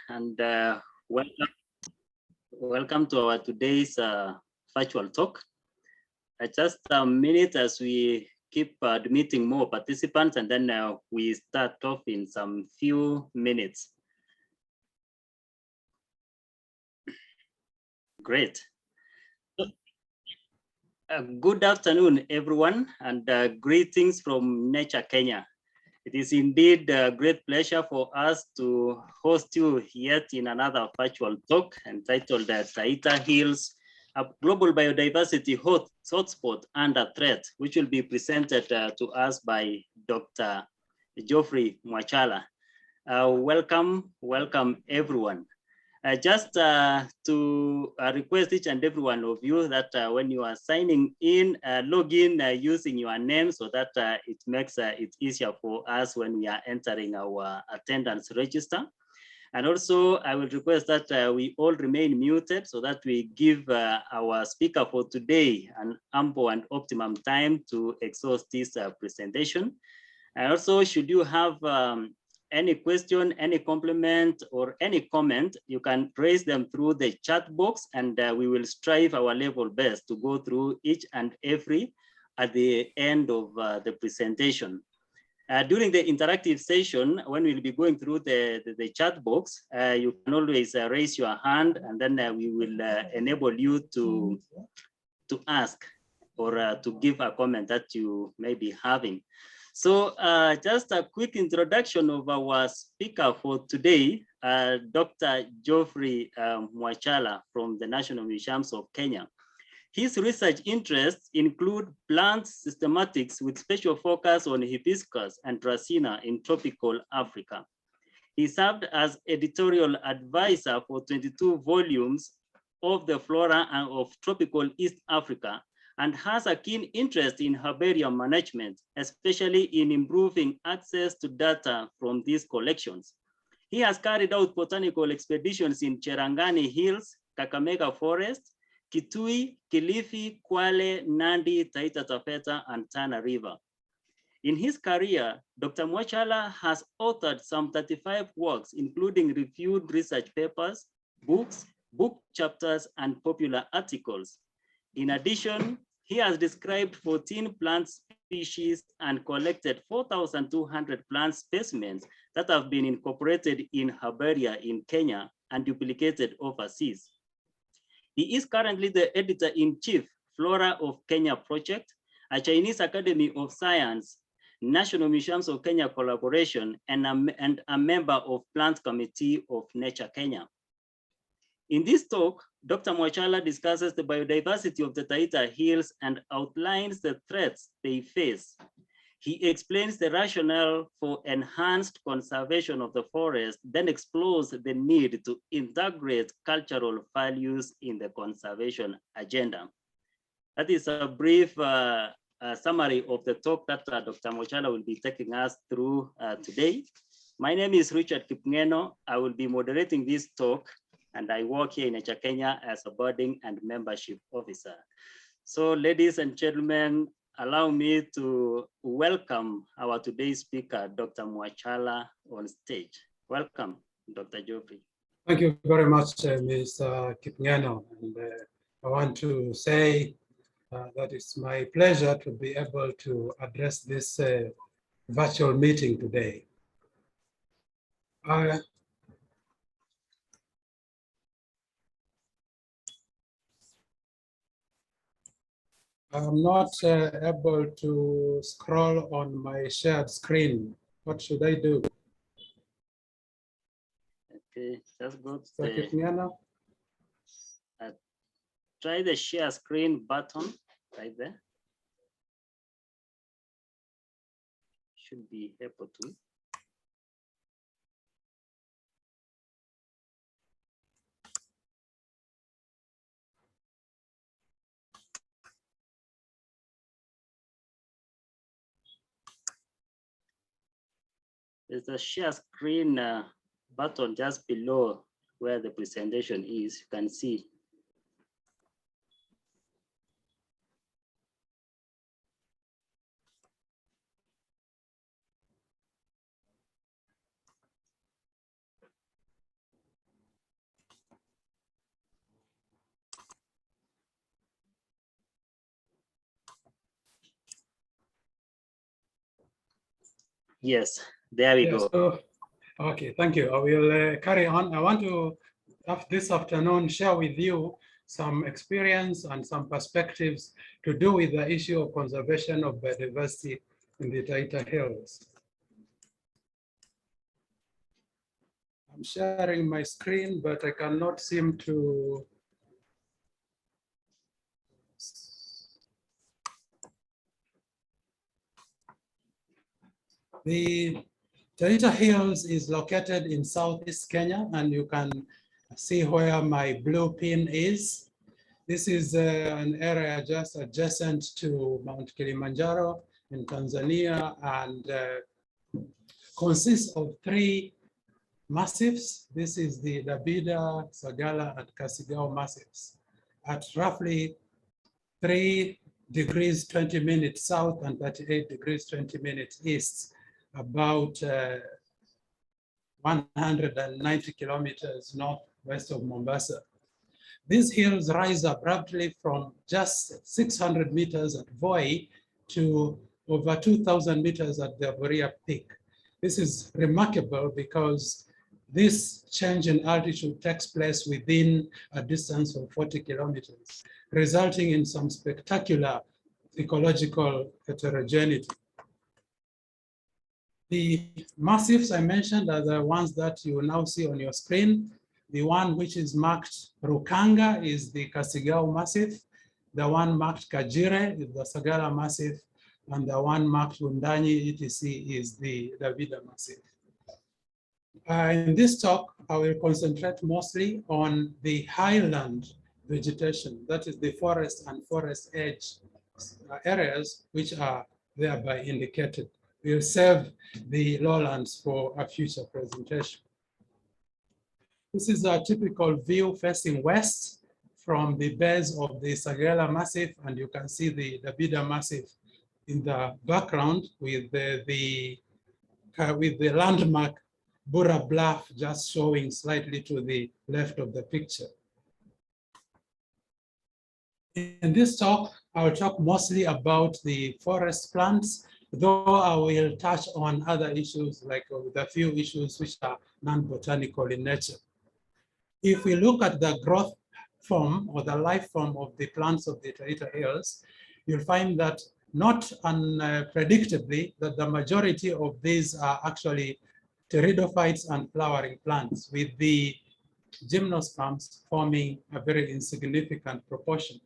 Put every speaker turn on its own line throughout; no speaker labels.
and welcome to our today's virtual talk. Just a minute as we keep admitting more participants, and then we start off in some few minutes. Great. Good afternoon, everyone, and greetings from Nature Kenya. It is indeed a great pleasure for us to host you yet in another virtual talk entitled Taita Hills, a global biodiversity hotspot under threat, which will be presented to us by Dr. Geoffrey Mwachala. Welcome everyone. Just to request each and every one of you that when you are signing in, log in using your name so that it makes it easier for us when we are entering our attendance register. And also, I will request that we all remain muted so that we give our speaker for today an ample and optimum time to exhaust this presentation. And also, should you have any question, any compliment, or any comment, you can raise them through the chat box, and we will strive our level best to go through each and every at the end of the presentation. During the interactive session, when we'll be going through the chat box, you can always raise your hand, and then we will enable you to ask or to give a comment that you may be having. So just a quick introduction of our speaker for today, Dr. Geoffrey Mwachala from the National Museums of Kenya. His research interests include plant systematics with special focus on hibiscus and dracaena in tropical Africa. He served as editorial advisor for 22 volumes of the flora of tropical East Africa, and has a keen interest in herbarium management, especially in improving access to data from these collections. He has carried out botanical expeditions in Cherangani Hills, Kakamega Forest, Kitui, Kilifi, Kwale, Nandi, Taita Taveta, and Tana River. In his career, Dr. Mwachala has authored some 35 works, including reviewed research papers, books, book chapters, and popular articles. In addition, he has described 14 plant species and collected 4,200 plant specimens that have been incorporated in herbaria in Kenya and duplicated overseas. He is currently the editor-in-chief, Flora of Kenya Project, a Chinese Academy of Science, National Museums of Kenya collaboration, and a member of Plant Committee of Nature Kenya. In this talk, Dr. Mwachala discusses the biodiversity of the Taita Hills and outlines the threats they face. He explains the rationale for enhanced conservation of the forest, then explores the need to integrate cultural values in the conservation agenda. That is a brief summary of the talk that Dr. Mwachala will be taking us through today. My name is Richard Kipngeno. I will be moderating this talk, and I work here in Nature Kenya as a boarding and membership officer. So ladies and gentlemen, allow me to welcome our today's speaker, Dr. Mwachala, on stage. Welcome, Dr. Geoffrey.
Thank you very much, Mr. Kipngeno. And I want to say that it's my pleasure to be able to address this virtual meeting today. I'm not able to scroll on my shared screen. What should I do?
Okay, just go to try the share screen button right there. Should be able to. There's a share screen button just below where the presentation is. You can see. Yes, there we
Yes.
go.
Okay, thank you. I will carry on. I want to, this afternoon, share with you some experience and some perspectives to do with the issue of conservation of biodiversity in the Taita Hills. I'm sharing my screen, but I cannot seem to. The Taita Hills is located in Southeast Kenya, and you can see where my blue pin is. This is an area just adjacent to Mount Kilimanjaro in Tanzania, and consists of 3 massifs. This is the Dabida, Sagala, and Kasigao massifs at roughly 3 degrees 20 minutes south and 38 degrees 20 minutes east, about 190 kilometers northwest of Mombasa. These hills rise abruptly from just 600 meters at Voi to over 2,000 meters at the Boria Peak. This is remarkable because this change in altitude takes place within a distance of 40 kilometers, resulting in some spectacular ecological heterogeneity. The massifs I mentioned are the ones that you now see on your screen. The one which is marked Rukanga is the Kasigao Massif. The one marked Kajire is the Sagala Massif. And the one marked Undanyi etc. is the Davida Massif. In this talk, I will concentrate mostly on the highland vegetation, that is the forest and forest edge areas which are thereby indicated. We'll save the lowlands for a future presentation. This is a typical view facing west from the base of the Sagala Massif, and you can see the Dabida Massif in the background with the landmark Bura Bluff just showing slightly to the left of the picture. In this talk, I will talk mostly about the forest plants, though I will touch on other issues like the few issues which are non-botanical in nature. If we look at the growth form or the life form of the plants of the Taita Hills, you'll find that not unpredictably that the majority of these are actually pteridophytes and flowering plants, with the gymnosperms forming a very insignificant proportion.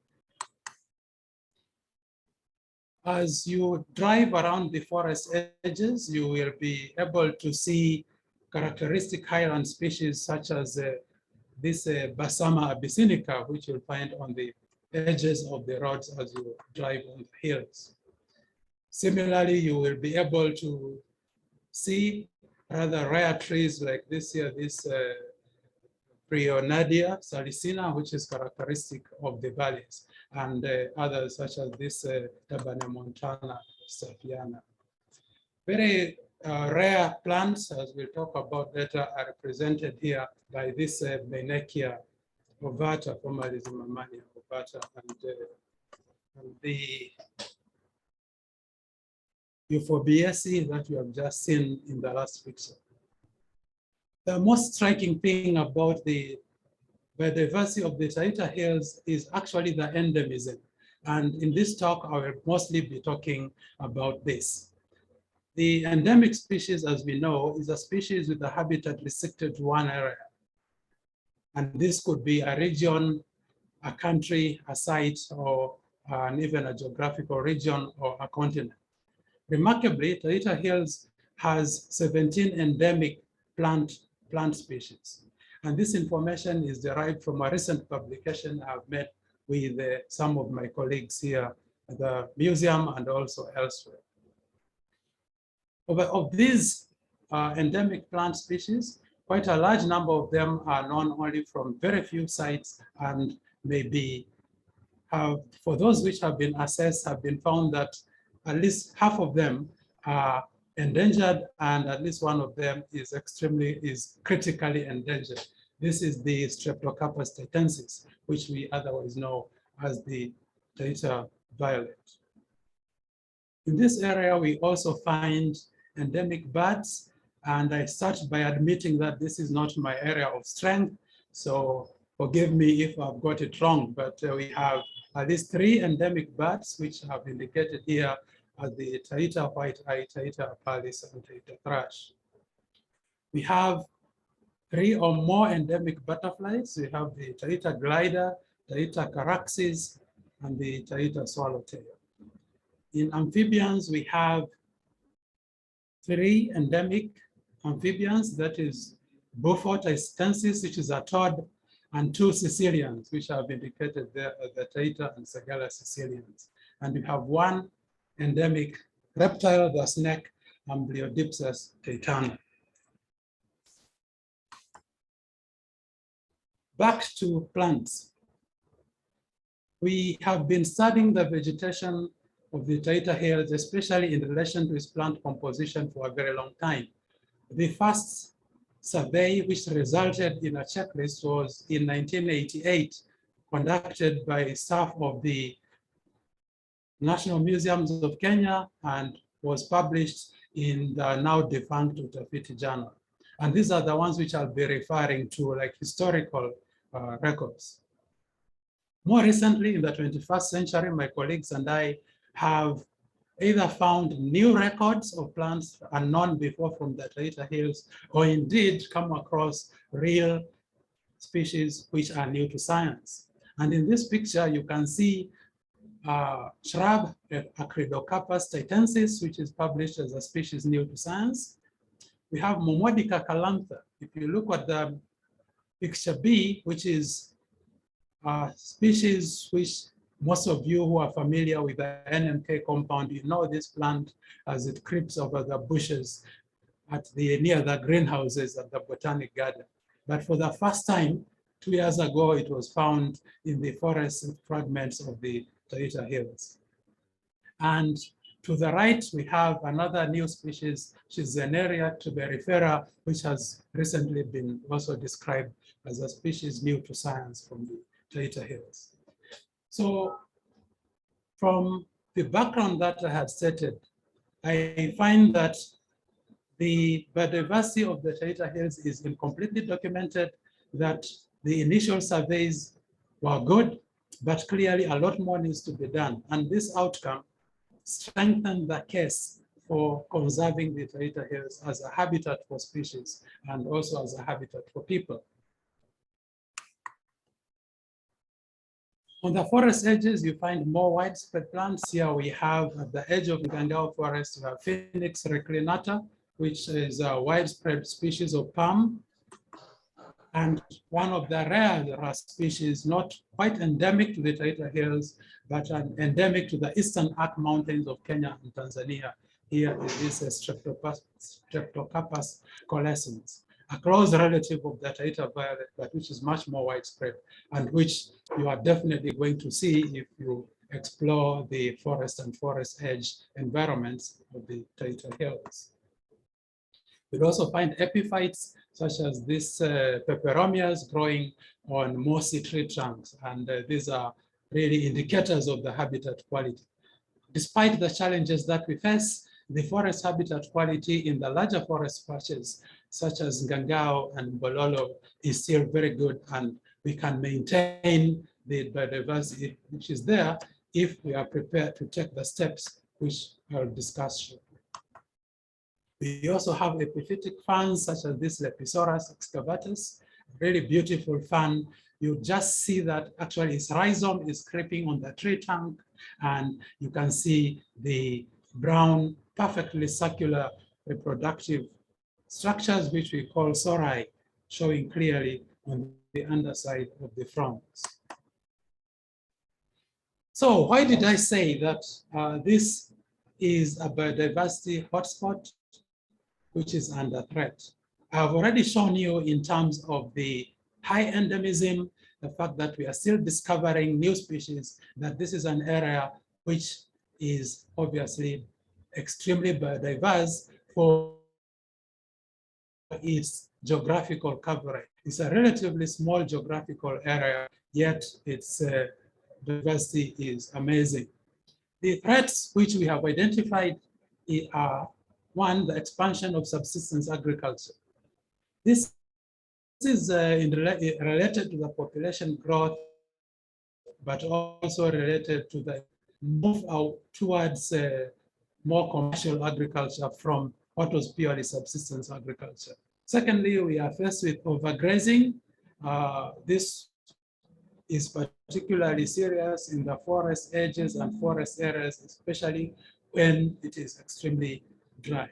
As you drive around the forest edges, you will be able to see characteristic highland species such as this Basama abyssinica, which you'll find on the edges of the roads as you drive on the hills. Similarly, you will be able to see rather rare trees like this here, this Prionadia salicina, which is characteristic of the valleys, and others such as this Tabane montana sapiana. Very rare plants, as we'll talk about later, are represented here by this Benechia ovata, formerly Zimmermannia ovata, and the Euphobiaceae that you have just seen in the last picture. The most striking thing about the biodiversity of the Taita Hills is actually the endemism. And in this talk, I will mostly be talking about this. The endemic species, as we know, is a species with a habitat restricted to one area. And this could be a region, a country, a site, or even a geographical region or a continent. Remarkably, Taita Hills has 17 endemic plant species. And this information is derived from a recent publication I've made with some of my colleagues here at the museum and also elsewhere. Of these endemic plant species, quite a large number of them are known only from very few sites, and maybe for those which have been assessed, have been found that at least half of them are endangered, and at least one of them is critically endangered. This is the Streptocarpus taitensis, which we otherwise know as the Taita violet. In this area, we also find endemic bats. And I start by admitting that this is not my area of strength. So forgive me if I've got it wrong, but we have at least 3 endemic bats, which have indicated here as the Taita white-eye, Taita pallid, and Taita thrush. We have 3 or more endemic butterflies. We have the Taita glider, Taita caraxes, and the Taita swallowtail. In amphibians, we have 3 endemic amphibians, that is Beaufort istensis, which is a toad, and 2 Sicilians, which have indicated there as the Taita and Segala Sicilians. And we have 1 endemic reptile, the snake, Amblyodipsus taitana. Back to plants. We have been studying the vegetation of the Taita Hills, especially in relation to its plant composition for a very long time. The first survey, which resulted in a checklist, was in 1988, conducted by staff of the National Museums of Kenya and was published in the now defunct Utafiti Journal. And these are the ones which I'll be referring to, like historical records. More recently, in the 21st century, my colleagues and I have either found new records of plants unknown before from the Taita Hills, or indeed come across real species which are new to science. And in this picture, you can see shrub Acridocarpus taitensis, which is published as a species new to science. We have Momodica calantha. If you look at the picture B, which is a species which most of you who are familiar with the NMK compound, you know this plant as it creeps over the bushes near the greenhouses at the Botanic Garden. But for the first time, 2 years ago, it was found in the forest fragments of the Taita Hills. And to the right, we have another new species, which is Zeneria tuberifera, which has recently been also described as a species new to science from the Taita Hills. So from the background that I had stated, I find that the biodiversity of the Taita Hills is incompletely documented, that the initial surveys were good, but clearly a lot more needs to be done. And this outcome strengthened the case for conserving the Taita Hills as a habitat for species and also as a habitat for people. On the forest edges, you find more widespread plants. Here we have at the edge of the Ngangao forest, we have Phoenix reclinata, which is a widespread species of palm, and one of the rare species, not quite endemic to the Taita Hills, but endemic to the Eastern Arc Mountains of Kenya and Tanzania. Here is a Streptocarpus coalescens, a close relative of the Taita violet, but which is much more widespread, and which you are definitely going to see if you explore the forest and forest edge environments of the Taita Hills. You'll also find epiphytes, such as these peperomias growing on mossy tree trunks, and these are really indicators of the habitat quality. Despite the challenges that we face, the forest habitat quality in the larger forest patches, such as Ngangao and Bololo, is still very good, and we can maintain the biodiversity which is there if we are prepared to take the steps which I'll discuss shortly. We also have epiphytic ferns such as this Lepisaurus excavatus, really beautiful fern. You just see that actually its rhizome is creeping on the tree trunk, and you can see the brown, perfectly circular reproductive structures, which we call sori, showing clearly on the underside of the fronds. So why did I say that this is a biodiversity hotspot which is under threat? I've already shown you in terms of the high endemism, the fact that we are still discovering new species, that this is an area which is obviously extremely biodiverse for its geographical coverage. It's a relatively small geographical area, yet its diversity is amazing. The threats which we have identified are One, the expansion of subsistence agriculture. This is related to the population growth, but also related to the move out towards more commercial agriculture from what was purely subsistence agriculture. Secondly, we are faced with overgrazing. This is particularly serious in the forest edges and forest areas, especially when it is extremely dry.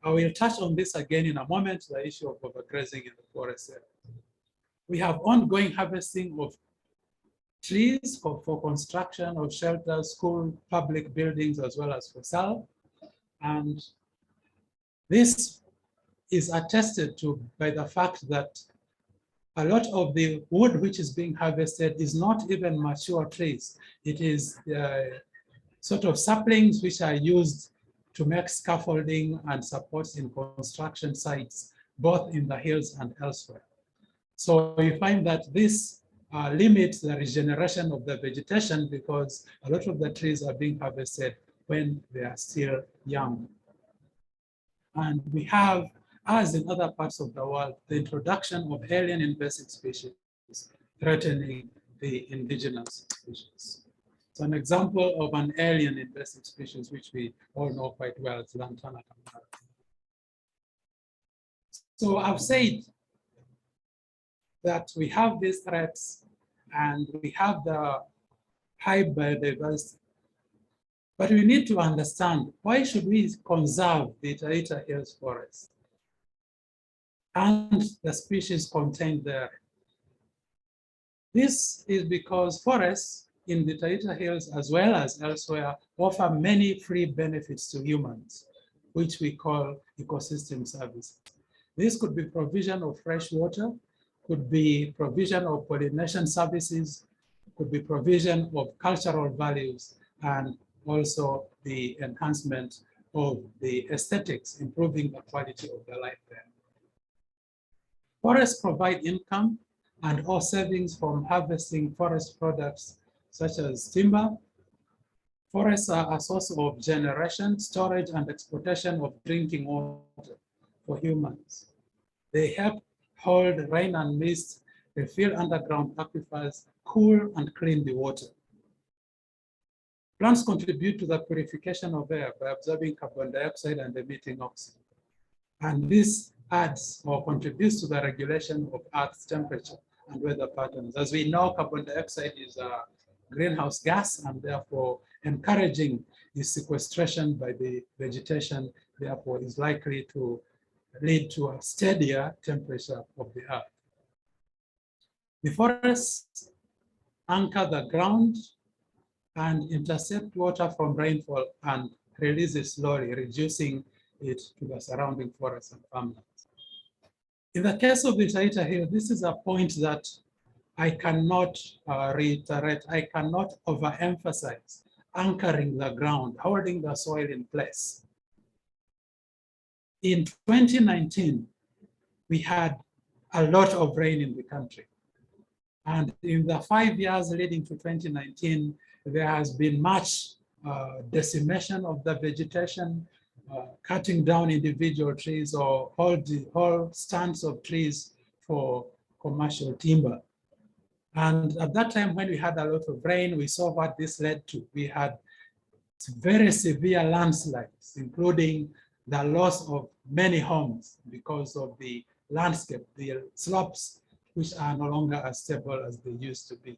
I will touch on this again in a moment, the issue of overgrazing in the forest area. We have ongoing harvesting of trees for construction of shelters, school, public buildings, as well as for sale. And this is attested to by the fact that a lot of the wood which is being harvested is not even mature trees. It is sort of saplings which are used to make scaffolding and supports in construction sites, both in the hills and elsewhere. So you find that this limits the regeneration of the vegetation because a lot of the trees are being harvested when they are still young. And we have, as in other parts of the world, the introduction of alien invasive species threatening the indigenous species. So an example of an alien invasive species, which we all know quite well, is Lantana camara. So I've said that we have these threats and we have the high biodiversity. But we need to understand, why should we conserve the Taita Hills forest and the species contained there? This is because forests in the Taita Hills, as well as elsewhere, offer many free benefits to humans, which we call ecosystem services. This could be provision of fresh water, could be provision of pollination services, could be provision of cultural values, and also the enhancement of the aesthetics, improving the quality of the life there. Forests provide income and all savings from harvesting forest products such as timber. Forests are a source of generation, storage, and exportation of drinking water for humans. They help hold rain and mist, refill underground aquifers, cool and clean the water. Plants contribute to the purification of air by absorbing carbon dioxide and emitting oxygen. And this adds or contributes to the regulation of Earth's temperature and weather patterns. As we know, carbon dioxide is a greenhouse gas, and therefore encouraging its sequestration by the vegetation, therefore is likely to lead to a steadier temperature of the Earth. The forests anchor the ground and intercept water from rainfall and release it slowly, reducing it to the surrounding forests and farmlands. In the case of the Taita Hill, this is a point that I cannot reiterate, I cannot overemphasize: anchoring the ground, holding the soil in place. In 2019, we had a lot of rain in the country. And in the 5 years leading to 2019, there has been much decimation of the vegetation, cutting down individual trees or whole stands of trees for commercial timber. And at that time, when we had a lot of rain, we saw what this led to. We had very severe landslides, including the loss of many homes because of the landscape, the slopes, which are no longer as stable as they used to be.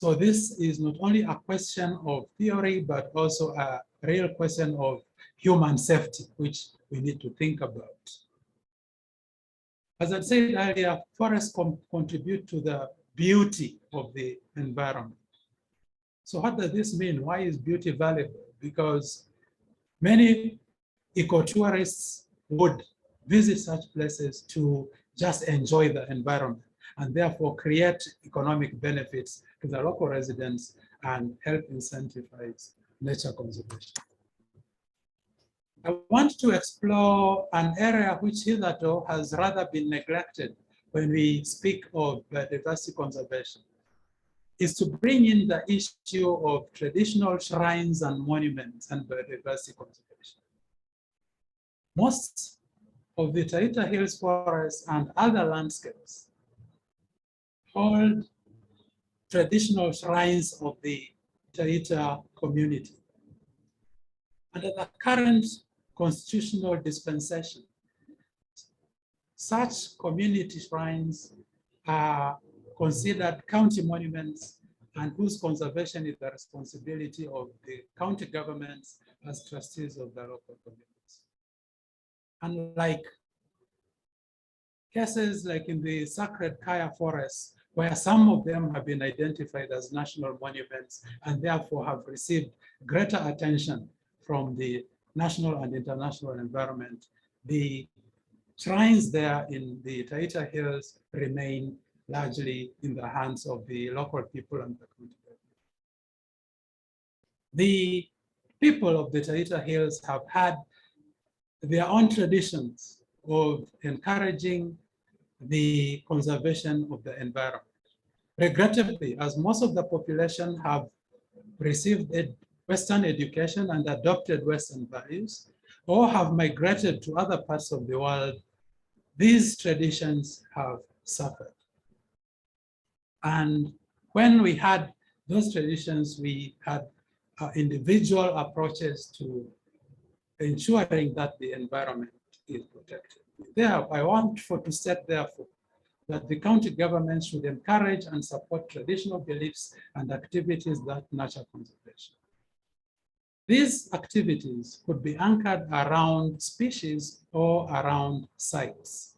So this is not only a question of theory, but also a real question of human safety, which we need to think about. As I said earlier, forests contribute to the beauty of the environment. So what does this mean? Why is beauty valuable? Because many ecotourists would visit such places to just enjoy the environment and therefore create economic benefits to the local residents and help incentivize nature conservation. I want to explore an area which hitherto has rather been neglected when we speak of biodiversity conservation, is to bring in the issue of traditional shrines and monuments and biodiversity conservation. most of the Taita Hills forests and other landscapes hold traditional shrines of the Taita community. Under the current constitutional dispensation, such community shrines are considered county monuments and whose conservation is the responsibility of the county governments as trustees of the local communities. Unlike cases like in the Sacred Kaya forests, where some of them have been identified as national monuments and therefore have received greater attention from the national and international environment, the shrines there in the Taita Hills remain largely in the hands of the local people and the county government. The people of the Taita Hills have had their own traditions of encouraging the conservation of the environment. Regrettably, as most of the population have received Western education and adopted Western values, or have migrated to other parts of the world, these traditions have suffered. And when we had those traditions, we had individual approaches to ensuring that the environment is protected. There, I want to state therefore that the county government should encourage and support traditional beliefs and activities that nurture conservation. These activities could be anchored around species or around sites.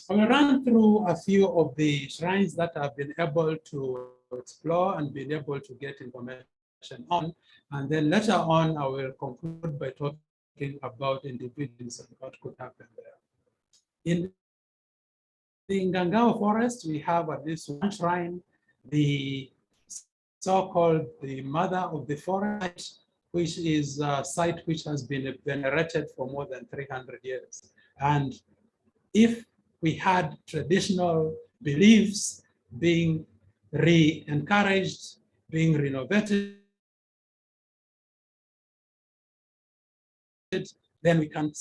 I will run through a few of the shrines that I've been able to explore and been able to get information on, and then later on I will conclude by talking about individuals and what could happen there. In the Ngangao forest, we have at least one shrine, the so-called the mother of the forest, which is a site which has been venerated for more than 300 years. And if we had traditional beliefs being re-encouraged, being renovated, then we can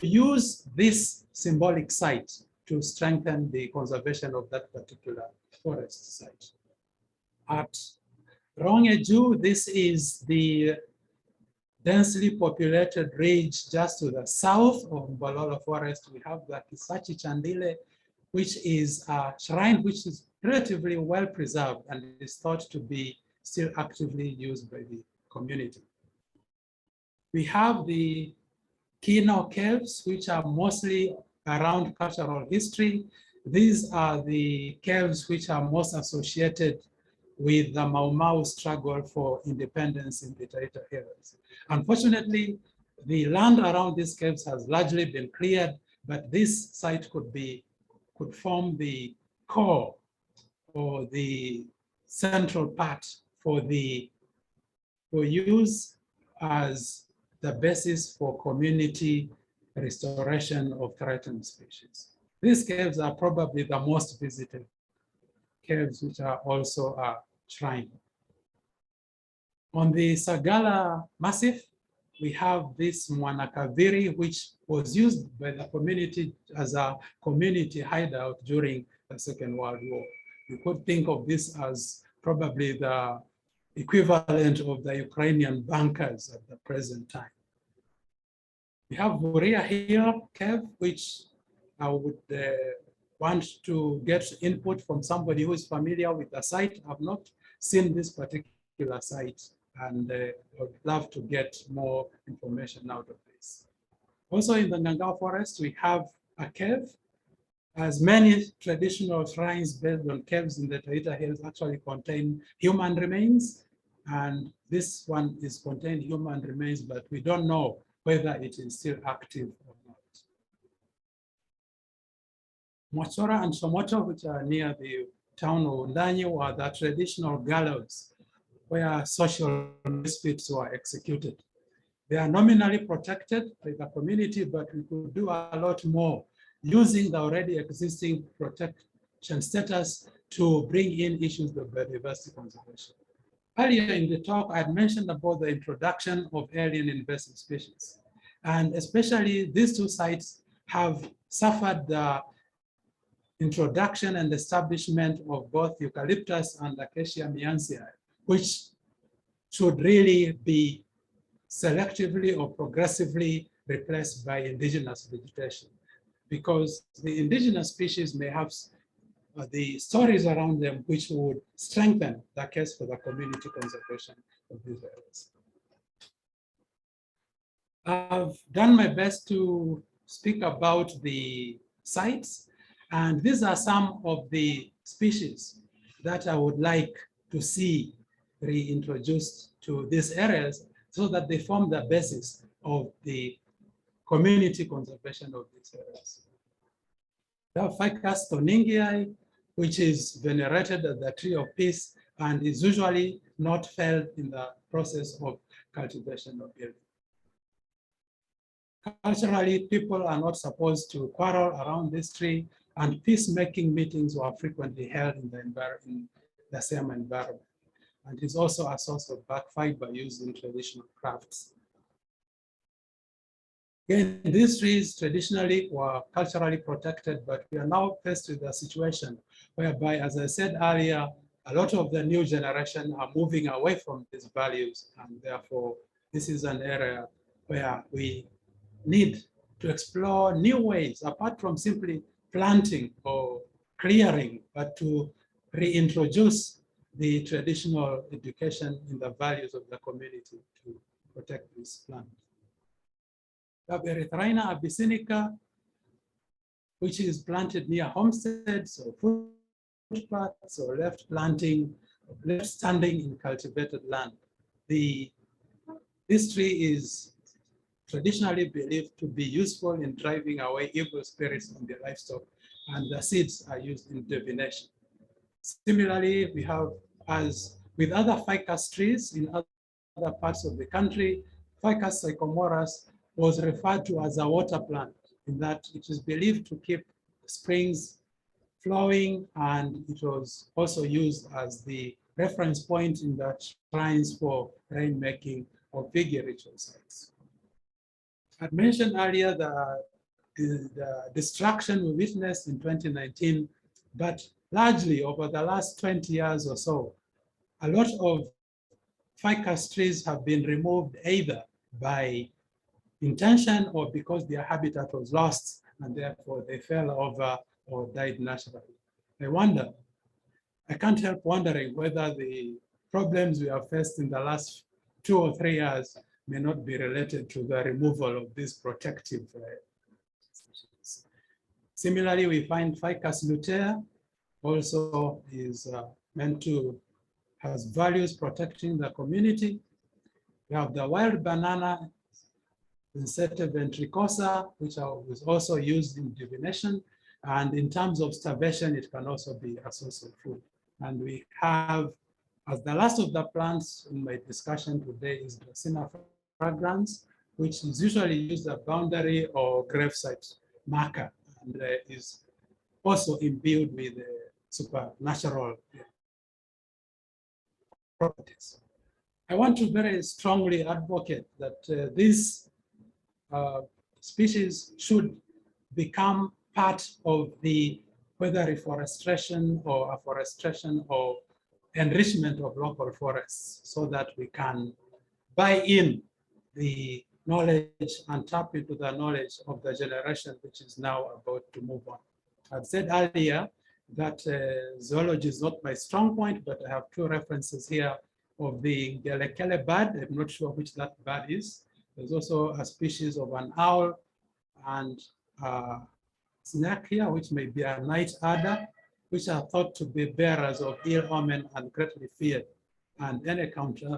use this symbolic site to strengthen the conservation of that particular forest site. At Rongeju, this is the densely populated ridge just to the south of Mbololo Forest. We have the Kisachi Chandile, which is a shrine which is relatively well preserved and is thought to be still actively used by the community. We have the Kino caves, which are mostly around cultural history. These are the caves which are most associated with the Mau Mau struggle for independence in the Taita Hills. Unfortunately, the land around these caves has largely been cleared, but this site could form the core or the central part for use as the basis for community restoration of threatened species. These caves are probably the most visited caves, which are also a shrine. On the Sagala Massif, we have this Mwanakaviri, which was used by the community as a community hideout during the Second World War. You could think of this as probably the equivalent of the Ukrainian bunkers at the present time. We have Buria Hill Cave, which I would want to get input from somebody who is familiar with the site. I've not seen this particular site, and I would love to get more information out of this. Also in the Ngangao forest, we have a cave. As many traditional shrines based on caves in the Taita Hills actually contain human remains, and this one is contained human remains, but we don't know whether it is still active or not. Mwachora and Somoto, which are near the town of Undanyi, are the traditional gallows where social misfits were executed. They are nominally protected by the community, but we could do a lot more using the already existing protection status to bring in issues of biodiversity conservation. Earlier in the talk, I had mentioned about the introduction of alien invasive species. And especially these two sites have suffered the introduction and establishment of both eucalyptus and Acacia myansiae, which should really be selectively or progressively replaced by indigenous vegetation, because the indigenous species may have the stories around them which would strengthen the case for the community conservation of these areas. I've done my best to speak about the sites, and these are some of the species that I would like to see reintroduced to these areas so that they form the basis of the community conservation of these areas. We have Ficus thorningii, which is venerated as the tree of peace and is usually not felled in the process of cultivation or building. Culturally, people are not supposed to quarrel around this tree, and peacemaking meetings were frequently held in the same environment. And it's also a source of bark fiber used in traditional crafts. Again, these trees traditionally were culturally protected, but we are now faced with a situation whereby, as I said earlier, a lot of the new generation are moving away from these values, and therefore this is an area where we need to explore new ways, apart from simply planting or clearing, but to reintroduce the traditional education in the values of the community to protect this plant. We have Erythrina abyssinica, which is planted near homesteads or footpaths or left standing in cultivated land. This tree is traditionally believed to be useful in driving away evil spirits from the livestock, and the seeds are used in divination. Similarly, we have, as with other ficus trees in other parts of the country, Ficus sycomorus was referred to as a water plant, in that it is believed to keep springs flowing, and it was also used as the reference point in the shrines for rainmaking or figure ritual sites. I mentioned earlier the destruction we witnessed in 2019, but largely over the last 20 years or so, a lot of ficus trees have been removed either by intention or because their habitat was lost and therefore they fell over or died naturally. I can't help wondering whether the problems we have faced in the last 2 or 3 years may not be related to the removal of these protective species. Similarly, we find Ficus lutea also is has values protecting the community. We have the wild banana, Insecta ventricosa, which is also used in divination. And in terms of starvation, it can also be a source of food. And we have, as the last of the plants in my discussion today, is Dracaena fragrans, which is usually used as a boundary or gravesite marker, and is also imbued with supernatural properties. I want to very strongly advocate that these species should become part of the whether reforestation or afforestation or enrichment of local forests, so that we can buy in the knowledge and tap into the knowledge of the generation which is now about to move on. I've said earlier that zoology is not my strong point, but I have 2 references here of the Ngelekele bird. I'm not sure which that bird is. There's also a species of an owl and snake here, which may be a night adder, which are thought to be bearers of ill omen and greatly feared. And any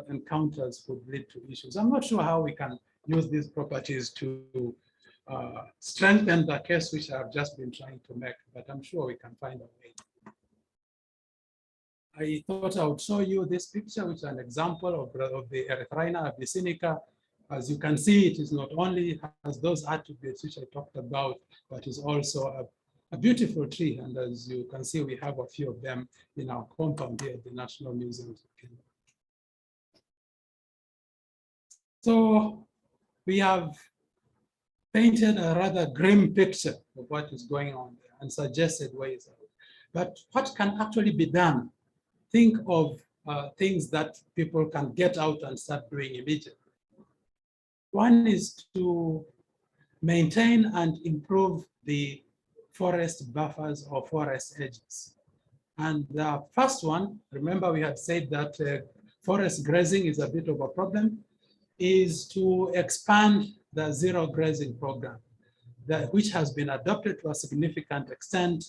encounters would lead to issues. I'm not sure how we can use these properties to strengthen the case which I've just been trying to make, but I'm sure we can find a way. I thought I would show you this picture, which is an example of the Erythrina abyssinica. As you can see, it is not only has those attributes which I talked about, but is also a beautiful tree. And as you can see, we have a few of them in our compound here at the National Museum of Kenya. So we have painted a rather grim picture of what is going on there and suggested ways out. But what can actually be done? Think of things that people can get out and start doing immediately. One is to maintain and improve the forest buffers or forest edges. And the first one, remember we had said that forest grazing is a bit of a problem, is to expand the zero grazing program, which has been adopted to a significant extent,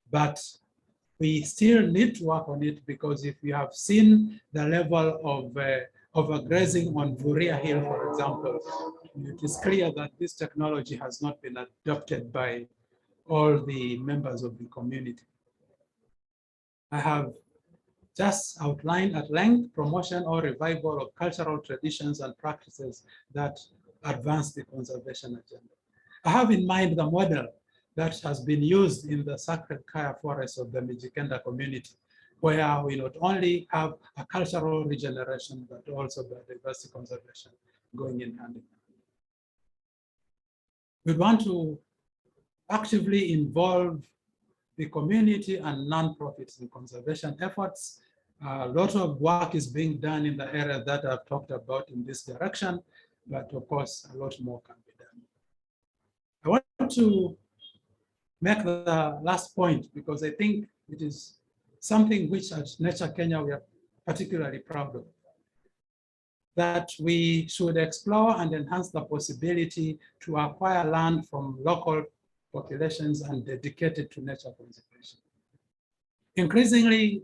but we still need to work on it, because if you have seen the level of overgrazing on Vuria Hill, for example, it is clear that this technology has not been adopted by all the members of the community. I have just outlined at length promotion or revival of cultural traditions and practices that advance the conservation agenda. I have in mind the model that has been used in the Sacred Kaya Forest of the Mijikenda community, where we not only have a cultural regeneration, but also biodiversity conservation going in hand in hand. We want to actively involve the community and nonprofits in conservation efforts. A lot of work is being done in the area that I've talked about in this direction, but of course, a lot more can be done. I want to make the last point, because I think it is something which at Nature Kenya we are particularly proud of, that we should explore and enhance the possibility to acquire land from local populations and dedicate it to nature conservation. Increasingly,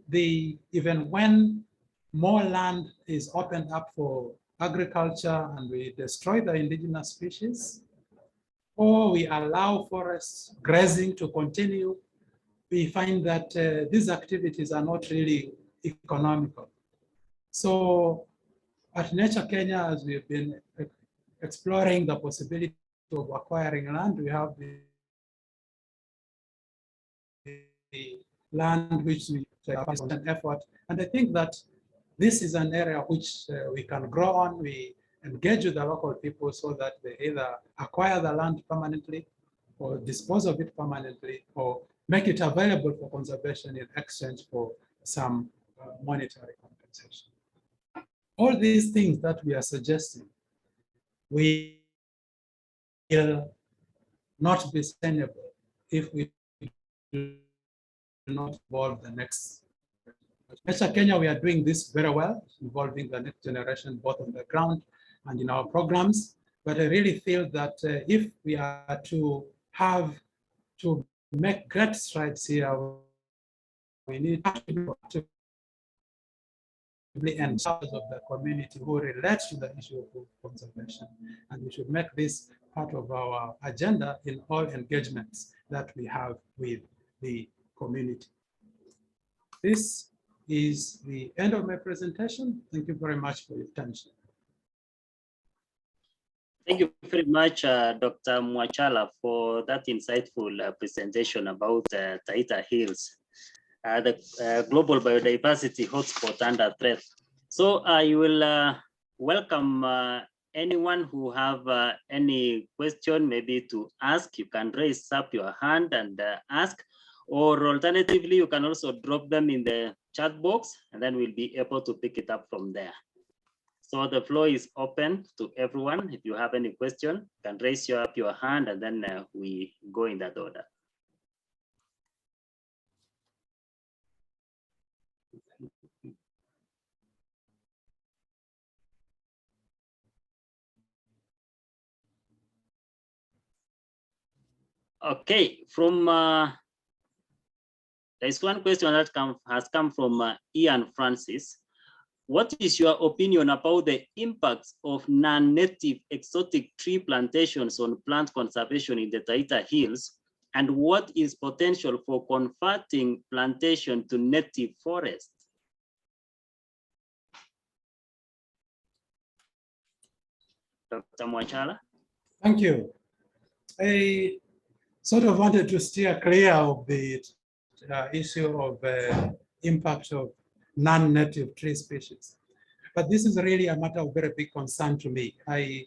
even when more land is opened up for agriculture and we destroy the indigenous species, or we allow forest grazing to continue, we find that these activities are not really economical. So at Nature Kenya, as we've been exploring the possibility of acquiring land, we have the land which we take an effort. And I think that this is an area which we can grow on. We engage with the local people so that they either acquire the land permanently or dispose of it permanently or make it available for conservation in exchange for some monetary compensation. All these things that we are suggesting will not be sustainable if we do not involve the next. Nature Kenya, we are doing this very well, involving the next generation, both on the ground and in our programs. But I really feel that if we are to have to make great strides here, we need to and members of the community who relate to the issue of conservation. And we should make this part of our agenda in all engagements that we have with the community. This is the end of my presentation. Thank you very much for your attention.
Thank you very much, Dr. Mwachala, for that insightful presentation about Taita Hills, the global biodiversity hotspot under threat. So I will welcome anyone who have any question maybe to ask. You can raise up your hand and ask, or alternatively, you can also drop them in the chat box and then we'll be able to pick it up from there. So the floor is open to everyone. If you have any question, you can raise up your hand and then we go in that order. Okay, from there's one question that has come from Ian Francis. What is your opinion about the impacts of non-native exotic tree plantations on plant conservation in the Taita Hills? And what is potential for converting plantation to native forest? Dr. Mwachala?
Thank you. I sort of wanted to steer clear of the issue of impact of non-native tree species. but this is really a matter of very big concern to me. I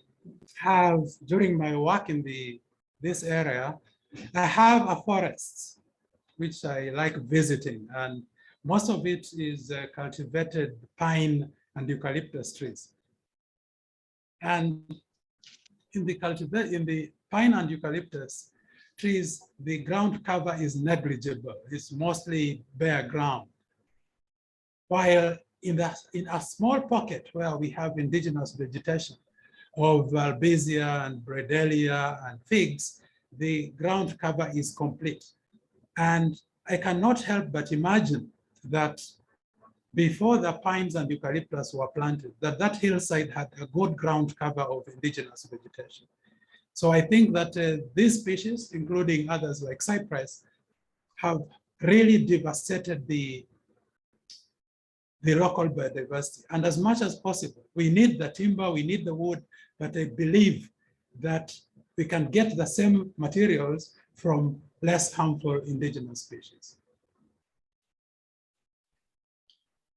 have, during my work in this area, I have a forest which I like visiting, and most of it is cultivated pine and eucalyptus trees. And in the pine and eucalyptus trees, the ground cover is negligible. It's mostly bare ground. While in a small pocket where we have indigenous vegetation of Albizia and Bredelia and figs, the ground cover is complete. And I cannot help but imagine that before the pines and eucalyptus were planted, that hillside had a good ground cover of indigenous vegetation. So I think that these species, including others like cypress, have really devastated the local biodiversity. And as much as possible, we need the timber, we need the wood, but I believe that we can get the same materials from less harmful indigenous species.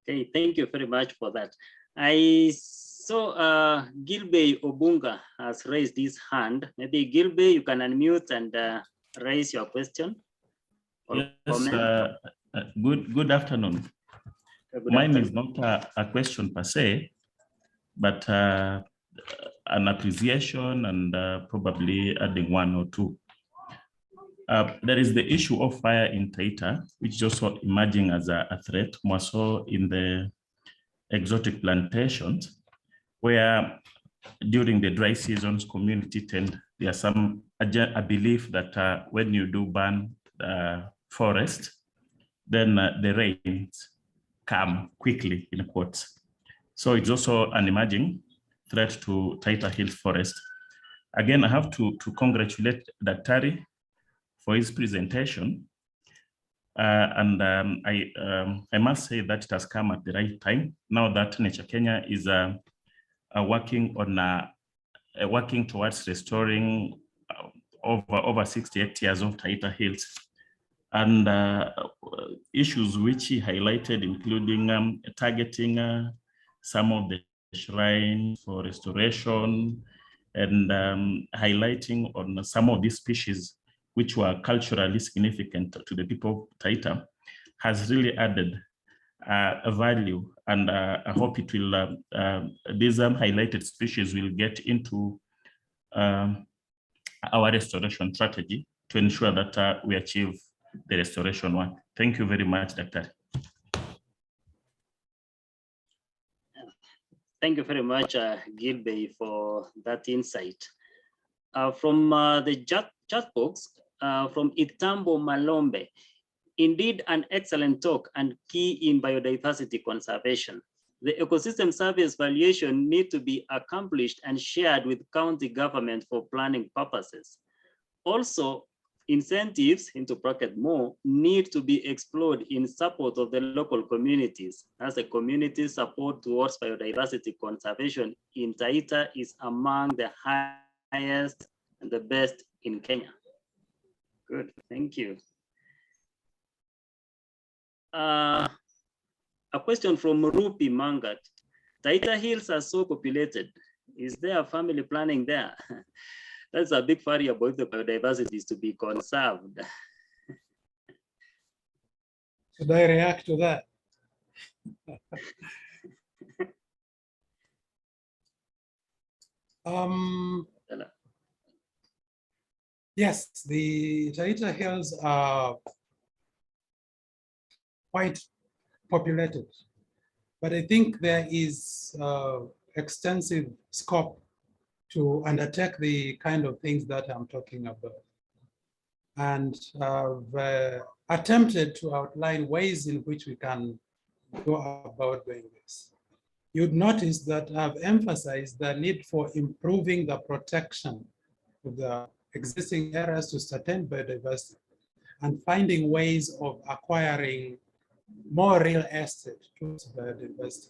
Okay, thank you very much for that. I saw Gilbey Obunga has raised his hand. Maybe Gilbey, you can unmute and raise your question.
Yes, good afternoon. Mine is not a question per se, but an appreciation and probably adding one or two. There is the issue of fire in Taita, which is also emerging as a threat, more so in the exotic plantations, where during the dry seasons, there's a belief that when you do burn forest, then the rains come quickly, in quotes. So it's also an emerging threat to Taita Hills forest. Again, I have to congratulate Dr. for his presentation. I must say that it has come at the right time. Now that Nature Kenya is working towards restoring over 60 hectares of Taita Hills. And issues which he highlighted, including targeting some of the shrines for restoration and highlighting on some of these species which were culturally significant to the people of Taita, has really added a value. And I hope it will, these highlighted species will get into our restoration strategy to ensure that we achieve the restoration one. Thank you very much, Dr.
Thank you very much, Gilbey, for that insight. From the chat box, from Itambo Malombe, indeed an excellent talk and key in biodiversity conservation. The ecosystem service valuation need to be accomplished and shared with county government for planning purposes. Also, incentives, into bracket more, need to be explored in support of the local communities, as the community support towards biodiversity conservation in Taita is among the highest and the best in Kenya. Good, thank you. A question from Rupi Mangat. Taita Hills are so populated. Is there family planning there? That's a big variable if the biodiversity is to be conserved.
Should I react to that? Yes, the Taita Hills are quite populated, but I think there is extensive scope to undertake the kind of things that I'm talking about. And I've attempted to outline ways in which we can go about doing this. You'd notice that I've emphasized the need for improving the protection of the existing areas to sustain biodiversity and finding ways of acquiring more real estate to biodiversity.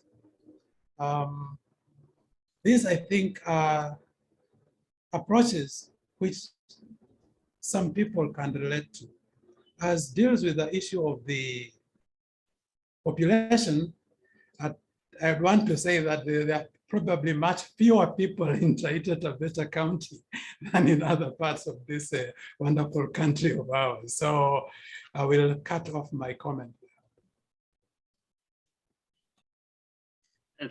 These, I think, are approaches which some people can relate to, as deals with the issue of the population I'd want to say that there are probably much fewer people in Taita Taveta County than in other parts of this wonderful country of ours. So I will cut off my comment.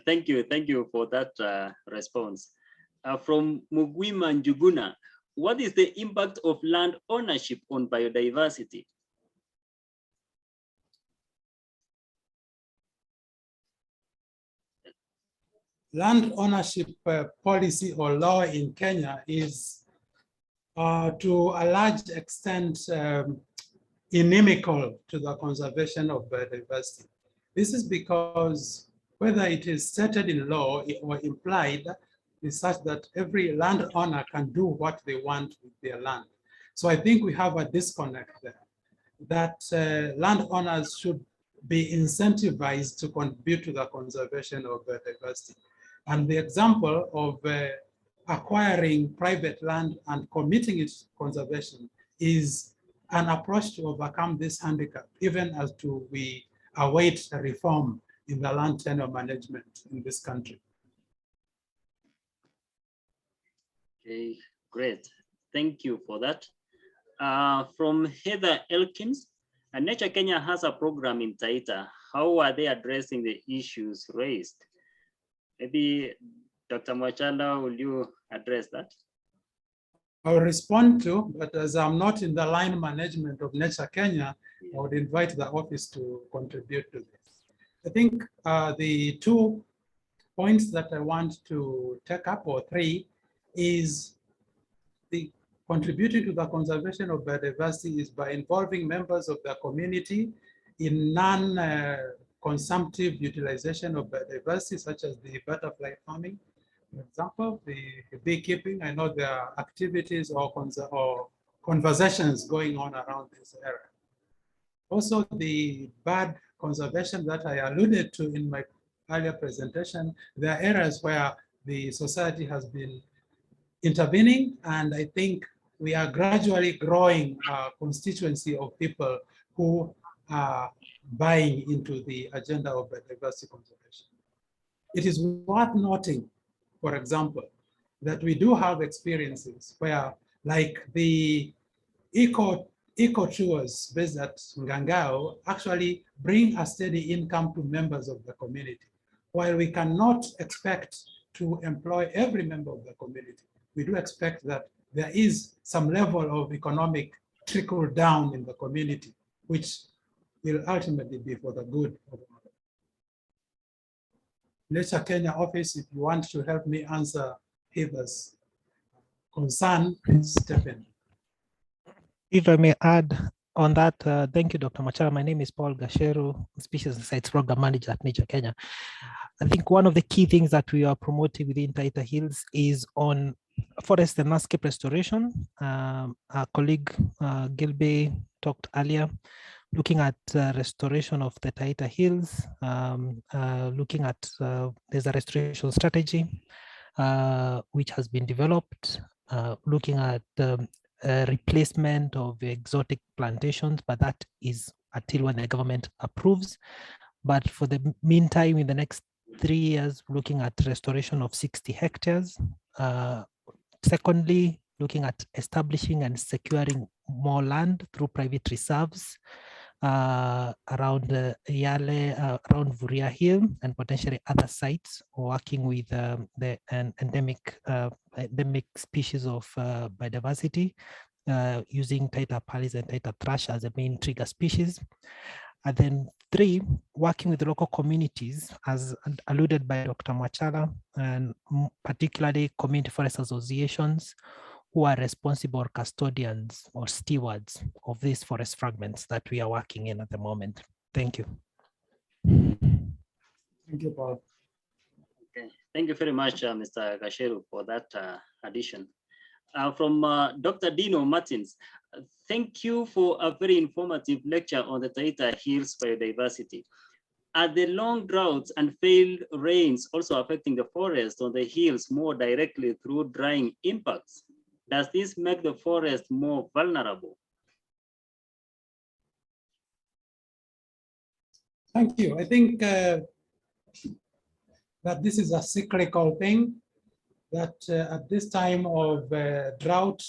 Thank you for that response. From Mugwima Njuguna, what is the impact of land ownership on biodiversity?
Land ownership policy or law in Kenya is to a large extent inimical to the conservation of biodiversity. This is because whether it is stated in law or implied, is such that every landowner can do what they want with their land. So I think we have a disconnect there, that landowners should be incentivized to contribute to the conservation of biodiversity. And the example of acquiring private land and committing its conservation is an approach to overcome this handicap, even as we await a reform in the land tenure management in this country.
Okay, great. Thank you for that. From Heather Elkins, Nature Kenya has a program in Taita. How are they addressing the issues raised? Maybe Dr. Mwachala, will you address that?
I'll respond to, but as I'm not in the line management of Nature Kenya, I would invite the office to contribute to this. I think the 2 points that I want to take up, or 3, is the contributing to the conservation of biodiversity is by involving members of the community in non-consumptive utilization of biodiversity, such as the butterfly farming, for example, the beekeeping. I know there are activities or conversations going on around this area. Also, the bird conservation that I alluded to in my earlier presentation, there are areas where the society has been intervening, and I think we are gradually growing a constituency of people who are buying into the agenda of biodiversity conservation. It is worth noting, for example, that we do have experiences where, like the eco tours based at Ngangao, actually bring a steady income to members of the community. While we cannot expect to employ every member of the community, we do expect that there is some level of economic trickle down in the community, which will ultimately be for the good of all. Nature Kenya office, if you want to help me answer Heather's concern, please step in.
If I may add on that, thank you, Dr. Mwachala. My name is Paul Gasheru, Species and Sites Program Manager at Nature Kenya. I think one of the key things that we are promoting within Taita Hills is on forest and landscape restoration. Our colleague Gilby talked earlier, looking at restoration of the Taita Hills, looking at, there's a restoration strategy which has been developed, looking at replacement of exotic plantations, but that is until when the government approves. But for the meantime, in the next 3 years, looking at restoration of 60 hectares. Secondly, looking at establishing and securing more land through private reserves around Yale, around Vuria Hill, and potentially other sites, working with the endemic species of biodiversity, using Taita pallis and Taita thrush as the main trigger species. And then 3, working with local communities, as alluded by Dr. Mwachala, and particularly community forest associations, who are responsible custodians or stewards of these forest fragments that we are working in at the moment. Thank you.
Thank you, Paul.
Okay, thank you very much, Mr. Gasheru, for that addition. From Dr. Dino Martins, thank you for a very informative lecture on the Taita Hills biodiversity. Are the long droughts and failed rains also affecting the forest on the hills more directly through drying impacts? Does this make the forest more vulnerable?
Thank you. I think that this is a cyclical thing, that at this time of drought,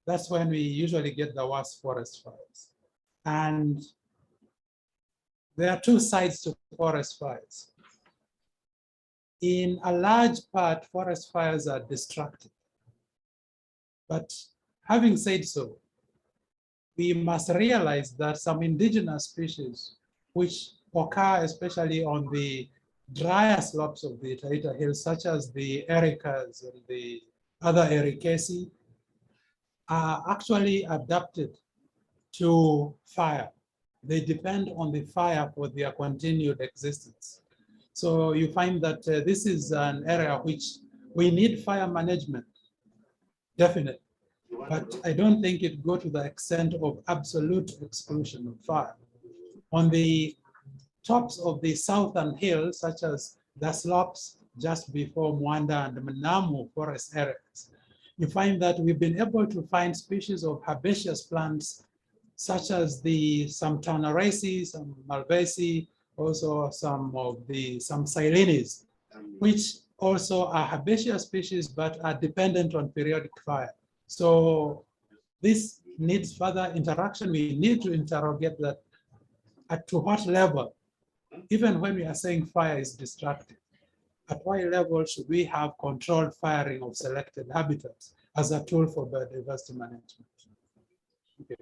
that's when we usually get the worst forest fires. And there are two sides to forest fires. In a large part, forest fires are destructive. But having said so, we must realize that some indigenous species, which occur especially on the drier slopes of the Taita Hills, such as the ericas and the other ericaceae, are actually adapted to fire. They depend on the fire for their continued existence. So you find that this is an area which we need fire management, definitely. But I don't think it go to the extent of absolute exclusion of fire. On the tops of the southern hills, such as the slopes just before Mwanda and Manamu forest areas, you find that we've been able to find species of herbaceous plants, such as some Tanaraceae, some Malvaceae, also some Silines, which also are herbaceous species but are dependent on periodic fire. So this needs further interaction. We need to interrogate that to what level, even when we are saying fire is destructive, at what level should we have controlled firing of selected habitats as a tool for biodiversity management? Okay.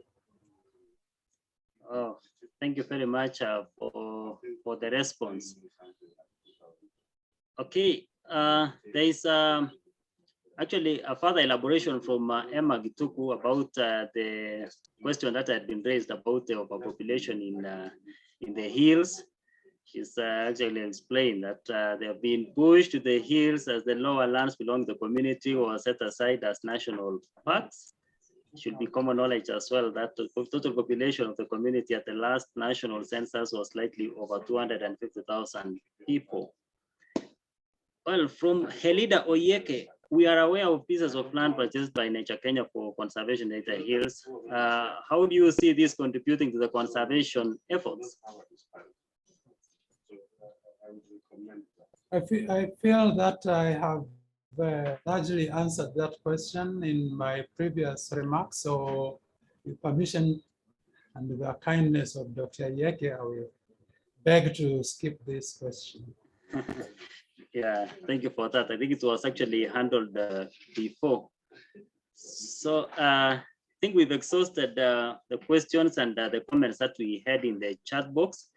Oh, thank you very much for the response. Okay, there is actually a further elaboration from Emma Gituku about the question that had been raised about the overpopulation in the hills. She's actually explained that they have been pushed to the hills as the lower lands belong to the community or set aside as national parks. It should be common knowledge as well that the total population of the community at the last national census was slightly over 250,000 people. Well, from Helida Oyeke, we are aware of pieces of land purchased by Nature Kenya for conservation in the hills. How do you see this contributing to the conservation efforts?
I feel that I have largely answered that question in my previous remarks. So with permission and with the kindness of Dr. Yeke, I will beg to skip this question.
Yeah, thank you for that. I think it was actually handled before. So I think we've exhausted the questions and the comments that we had in the chat box.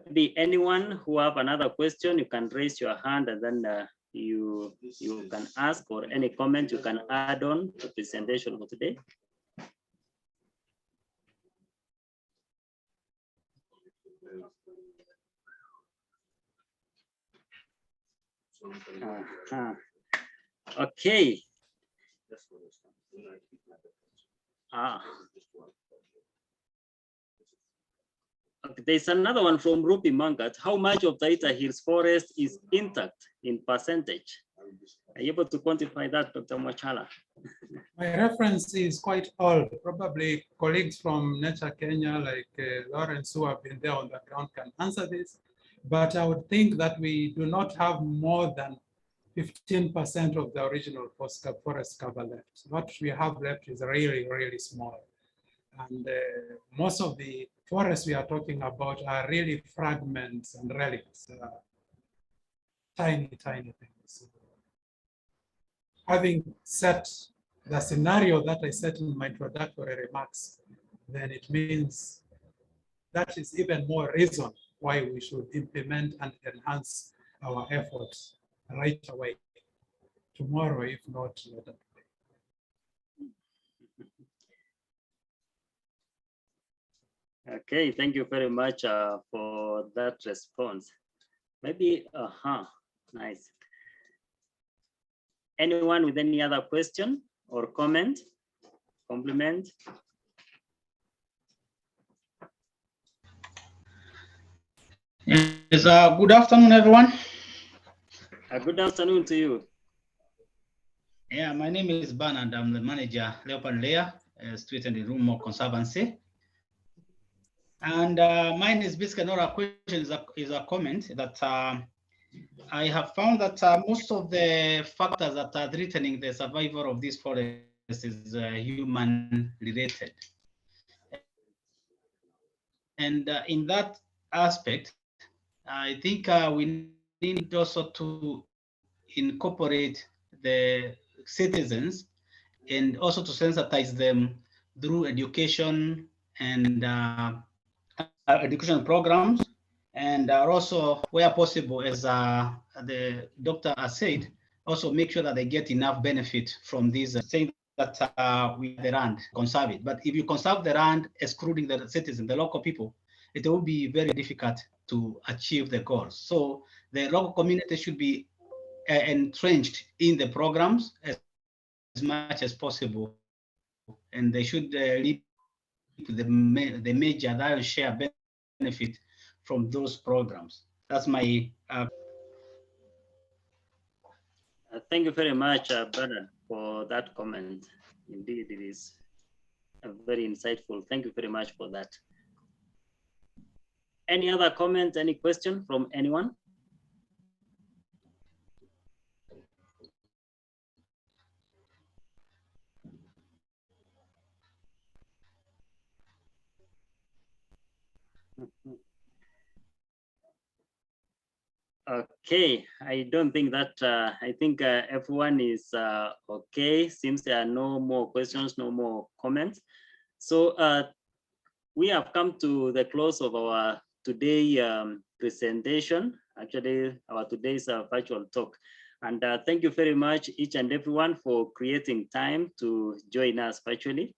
Maybe anyone who have another question, you can raise your hand and then you can ask, or any comment you can add on to the presentation for today. Okay. Okay, there's another one from Rupi Mangat. How much of Taita Hills forest is intact in percentage? Are you able to quantify that, Dr. Mwachala?
My reference is quite old. Probably colleagues from Nature Kenya, like Lawrence, who have been there on the ground, can answer this. But I would think that we do not have more than 15% of the original forest cover left. What we have left is really, really small. And most of the forests we are talking about are really fragments and relics, tiny, tiny things. Having set the scenario that I set in my introductory remarks, then it means that is even more reason why we should implement and enhance our efforts right away, tomorrow, if not later.
Okay, thank you very much for that response. Maybe, nice. Anyone with any other question or comment, compliment?
Yes, good afternoon, everyone.
Good afternoon to you.
Yeah, my name is Bernard. I'm the manager, Leopard Layer, Street and Rumo Conservancy. And mine is basically not a question, is a comment that I have found that most of the factors that are threatening the survival of these forests is human related. And in that aspect, I think we need also to incorporate the citizens and also to sensitize them through education and educational programs, and also where possible, as the doctor has said, also make sure that they get enough benefit from these saying that we the land, conserve it. But if you conserve the land, excluding the citizens, the local people, it will be very difficult to achieve the goals. So the local community should be entrenched in the programs as much as possible, and they should reap the major that share benefit from those programs. That's my
Thank you very much, Bernard, for that comment. Indeed, it is very insightful. Thank you very much for that. Any other comment, any question from anyone? Okay, I don't think that, I think everyone is okay. Seems there are no more questions, no more comments. So we have come to the close of our today presentation, actually our today's virtual talk. And thank you very much, each and everyone, for creating time to join us virtually.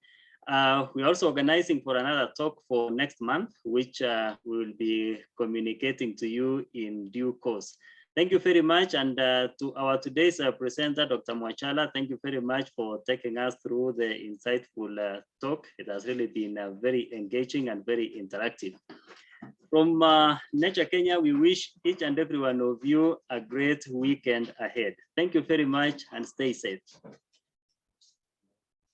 We're also organizing for another talk for next month, which we will be communicating to you in due course. Thank you very much. And to our today's presenter, Dr. Mwachala, thank you very much for taking us through the insightful talk. It has really been very engaging and very interactive. From Nature Kenya, we wish each and every one of you a great weekend ahead. Thank you very much and stay safe.